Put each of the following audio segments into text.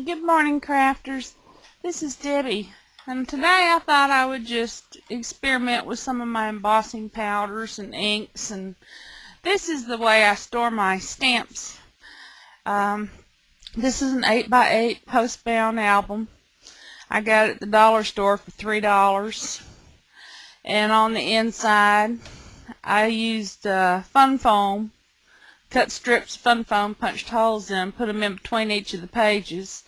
Good morning, crafters. This is Debbie, and today I thought I would just experiment with some of my embossing powders and inks, and this is the way I store my stamps. This is an 8x8 post-bound album. I got it at the dollar store for $3, and on the inside I used fun foam, cut strips of fun foam, punched holes in them, put them in between each of the pages,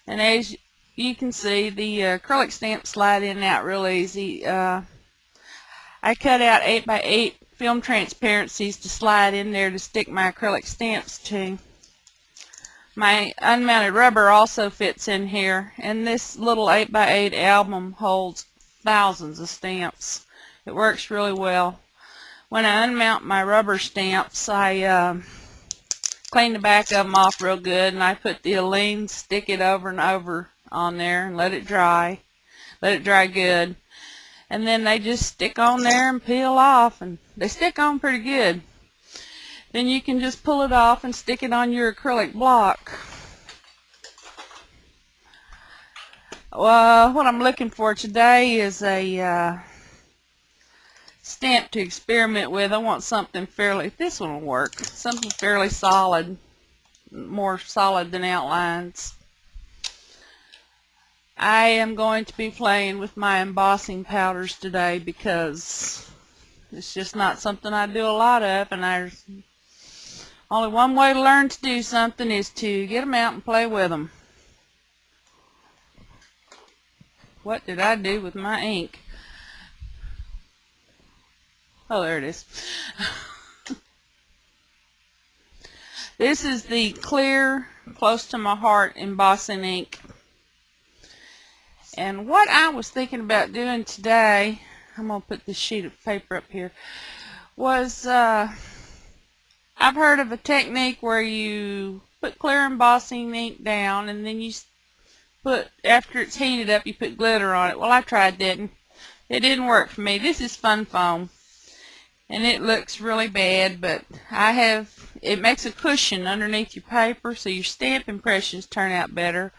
and as you can see, the acrylic stamps slide in and out real easy. I cut out 8x8 film transparencies to slide in there to stick my acrylic stamps to. My unmounted rubber also fits in here, and this little 8x8 album holds thousands of stamps. It works really well. When I unmount my rubber stamps, I clean the back of them off real good, and I put the Alene, stick it over and over on there and let it dry good, and then they just stick on there and peel off, and they stick on pretty good. Then you can just pull it off and stick it on your acrylic block. What I'm looking for today is a stamp to experiment with. I want something this one will work, something fairly solid, more solid than outlines. I am going to be playing with my embossing powders today because it's just not something I do a lot of, and there's only one way to learn to do something is to get them out and play with them. What did I do with my ink? Oh, there it is. This is the clear, close to my heart embossing ink. And what I was thinking about doing today, I'm going to put this sheet of paper up here, was I've heard of a technique where you put clear embossing ink down, and then you put, after it's heated up, you put glitter on it. Well, I tried that, and it didn't work for me. This is fun foam, and it looks really bad, but it makes a cushion underneath your paper, so your stamp impressions turn out better.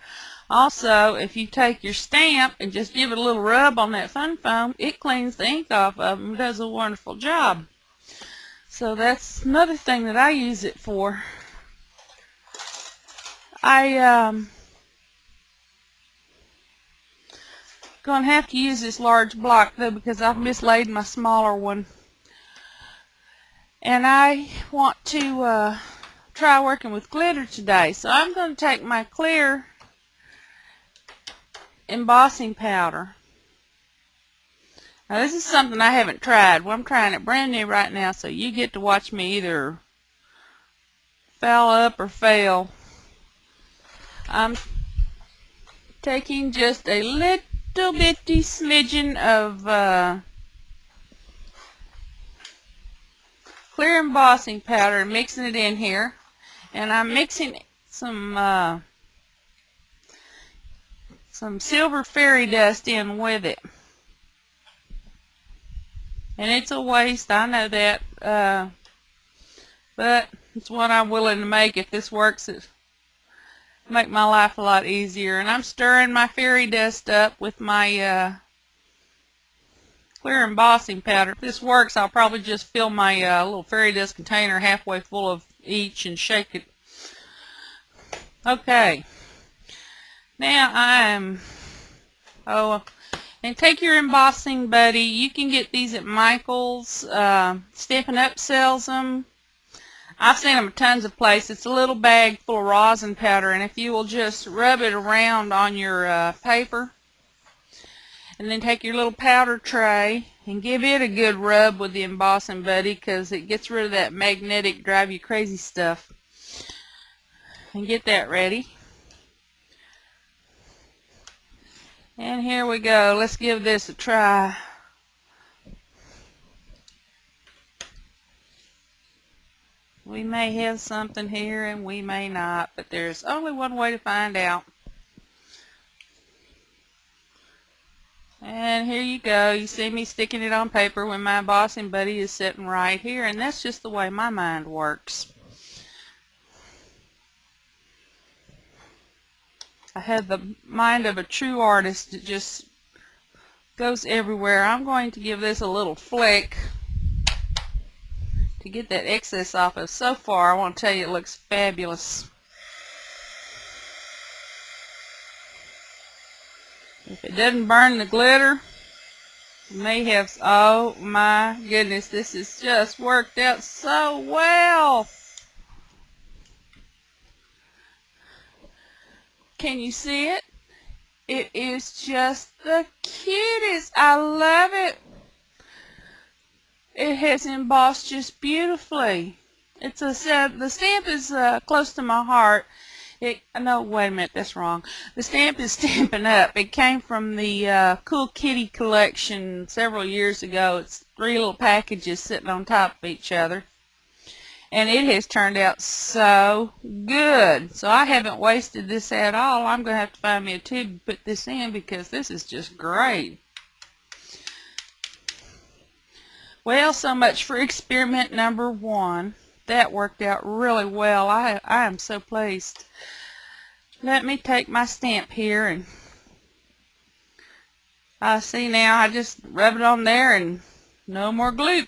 Also, if you take your stamp and just give it a little rub on that fun foam, it cleans the ink off of them and does a wonderful job. So that's another thing that I use it for. I'm going to have to use this large block though because I've mislaid my smaller one. And I want to try working with glitter today. So I'm going to take my clear embossing powder. Now this is something I haven't tried. Well, I'm trying it brand new right now, so you get to watch me either foul up or fail. I'm taking just a little bitty smidgen of clear embossing powder and mixing it in here, and I'm mixing some silver fairy dust in with it. And it's a waste, I know that, but it's one I'm willing to make. If this works, it'll make my life a lot easier. And I'm stirring my fairy dust up with my clear embossing powder. If this works, I'll probably just fill my little fairy dust container halfway full of each and shake it. Okay. Now and take your embossing buddy. You can get these at Michael's. Stampin' Up sells them. I've seen them at tons of places. It's a little bag full of rosin powder, and if you will just rub it around on your paper, and then take your little powder tray and give it a good rub with the embossing buddy, because it gets rid of that magnetic drive you crazy stuff. And get that ready. And here we go. Let's give this a try. We may have something here and we may not, but there's only one way to find out. And here you go. You see me sticking it on paper when my embossing buddy is sitting right here, and that's just the way my mind works. I had the mind of a true artist. It just goes everywhere. I'm going to give this a little flick to get that excess off of. So far, I want to tell you it looks fabulous. If it doesn't burn the glitter, it may have. Oh my goodness, this has just worked out so well. Can you see it? It is just the cutest. I love it. It has embossed just beautifully. It's the stamp is close to my heart. No, wait a minute, that's wrong. The stamp is Stampin' Up. It came from the Cool Kitty collection several years ago. It's 3 little packages sitting on top of each other. And it has turned out so good. So I haven't wasted this at all. I'm going to have to find me a tube to put this in because this is just great. Well, so much for experiment number 1. That worked out really well. I am so pleased. Let me take my stamp here, and I see now I just rub it on there and no more glue.